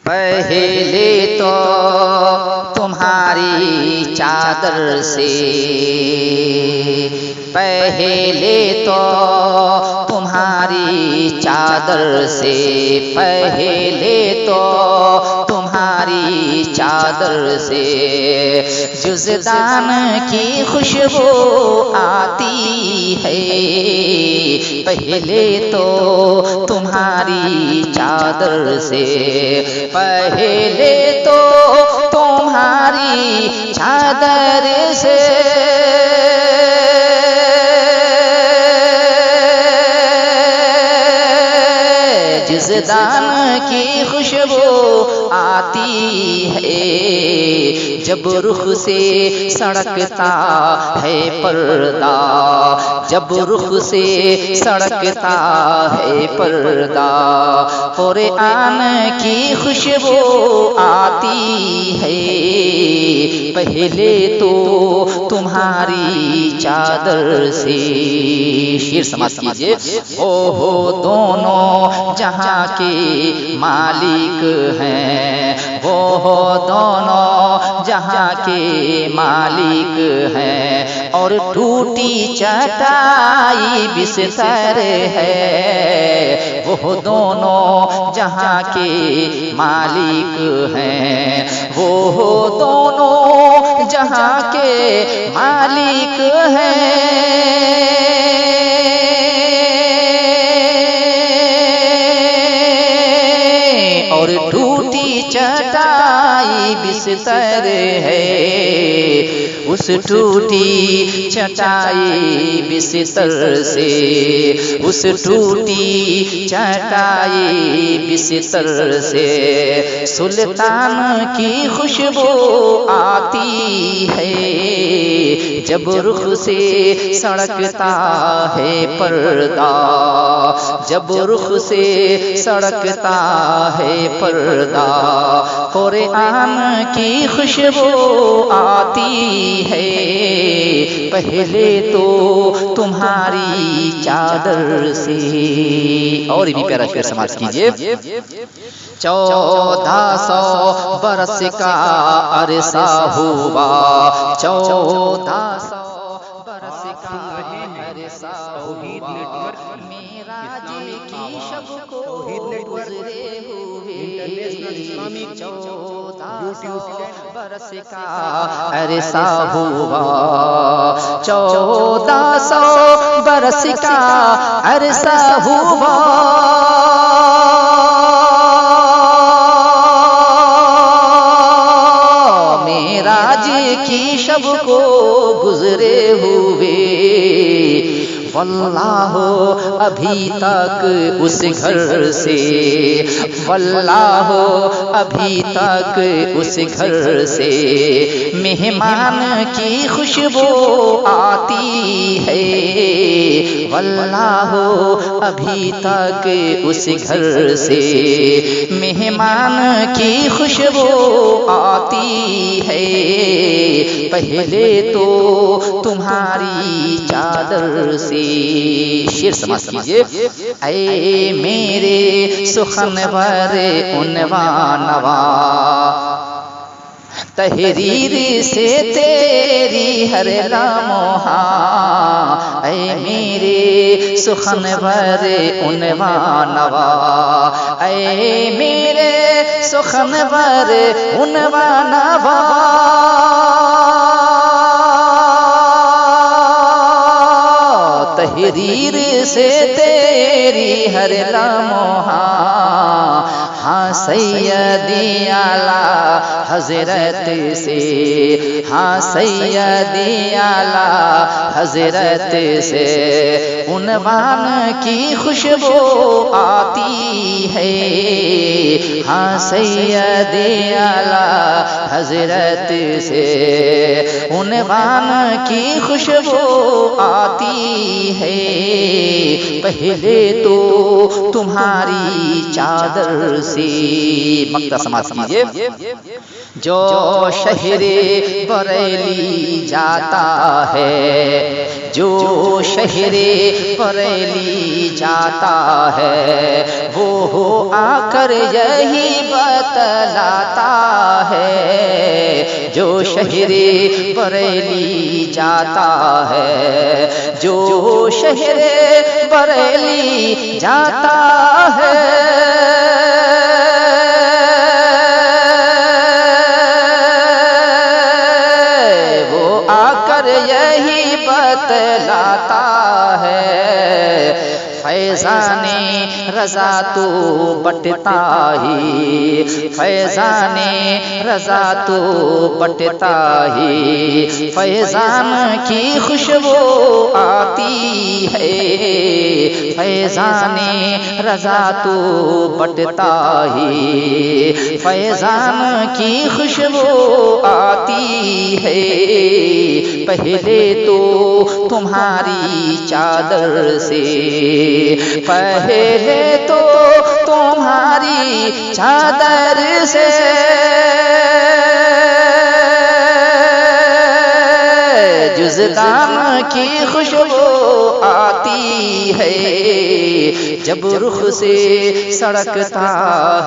पहले तो तुम्हारी चादर से, पहले तो तुम्हारी चादर से, पहले तो तुम्हारी चादर से जुज़दान की खुशबू आती है। पहले तो तुम्हारी चादर से, पहले तो तुम्हारी चादर से जुज़दान की खुशबू आती है। जब रुख से सड़कता है पर्दा, जब रुख से सड़कता है पर्दा, कुरान की खुशबू आती है। पहले तो तुम्हारी चादर से। शेर समाप्त कीजिए। ओहो दोनों जहां के मालिक हैं, वो दोनों जहां के मालिक हैं, और टूटी चटाई बिस्तर है। वो दोनों जहां के मालिक हैं, वो दोनों जहां के मालिक हैं। और टूटी चटाई बिस्तर है। उस टूटी चटाई बिस्तर से, उस टूटी चटाई बिस्तर से सुल्तान की खुशबू आती है। जब रुख से सड़कता है पर्दा, जब रुख से सड़कता है पर्दा, कुरान की खुशबू आती है। पहले तो तुम्हारी चादर से। और भी प्यारा शेर समाप्त कीजिए। 1400 बरस का अरसा हुआ, 1400 बरस का अरसा हुआ, मेराज की शब को गुज़रे हुए। 1400 बरस का अरसा हुआ, 1400 बरस का अरसा हुआ। मेराज की शब को गुज़रे हुए। वल्लाह अभी तक उस घर से, वल्लाह अभी तक उस घर से मेहमान की खुशबू आती है। वल्लाह अभी तक उस घर से मेहमान की खुशबू आती है। पहले तो तुम्हारी चादर से। शेर समाप्त कीजिए। ऐ मेरे सुखनवर उन्वानवा, तहरीर से तेरी हर लम्हा। ऐ मेरे सुखनवर उन्वानवा, ऐ मेरे सुखनवर उन्वानवा। तहरीर से तेरी हर लम्हा। हाँ सैयदी आला हजरत से, हाँ सैयदी आला हजरत से उन्वान की खुशबू आती है। हाँ सैयदी आला हजरत से उन्वान की खुशबू आती है। पहले तो तुम्हारी चादर से। मक्ता समाप्त कीजिए। जो शहरे बरेली जाता है, जो शहरे बरेली जाता है, वो आकर यही बतलाता है। जो शहरे बरेली जाता है, जो शहरे बरेली जाता है, वो आकर यही बतलाता है। फैज़ाने रज़ा तो बटता ही, फैज़ाने रज़ा तो बटता ही, फैज़ान की खुशबू आती है। फैज़ाने रज़ा तो बटता ही, फैज़ान की खुशबू आती है। पहले तो तुम्हारी चादर से, पहले तो तुम्हारी चादर से जुज़दान की खुशबू आती है। जब रुख से सड़कता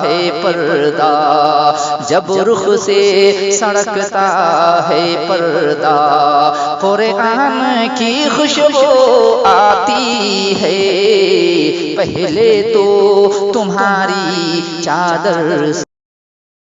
है पर्दा, जब रुख से सड़कता है पर्दा, कुरान की खुशबू आती है। पहले तो तुम्हारी चादर